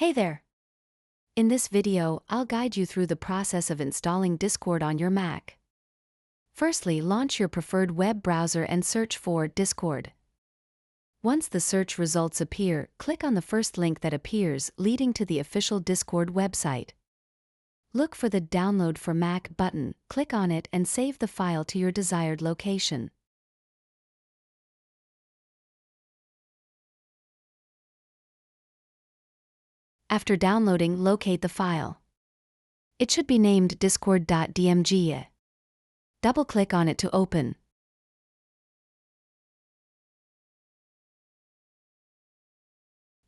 Hey there! In this video, I'll guide you through the process of installing Discord on your Mac. Firstly, launch your preferred web browser and search for Discord. Once the search results appear, click on the first link that appears, leading to the official Discord website. Look for the Download for Mac button, click on it and save the file to your desired location. After downloading, locate the file. It should be named discord.dmg. Double-click on it to open.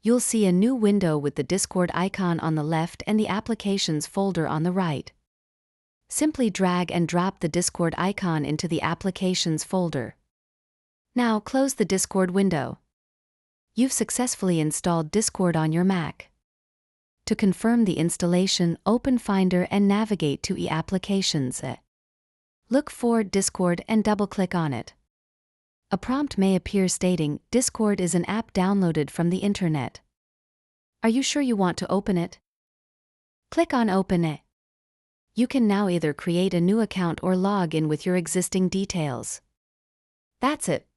You'll see a new window with the Discord icon on the left and the Applications folder on the right. Simply drag and drop the Discord icon into the Applications folder. Now close the Discord window. You've successfully installed Discord on your Mac. To confirm the installation, open Finder and navigate to e-Applications. Look for Discord and double-click on it. A prompt may appear stating, Discord is an app downloaded from the internet. Are you sure you want to open it? Click on Open it. You can now either create a new account or log in with your existing details. That's it.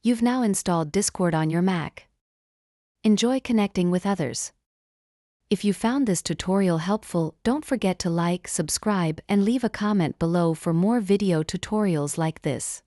You've now installed Discord on your Mac. Enjoy connecting with others. If you found this tutorial helpful, don't forget to like, subscribe, and leave a comment below for more video tutorials like this.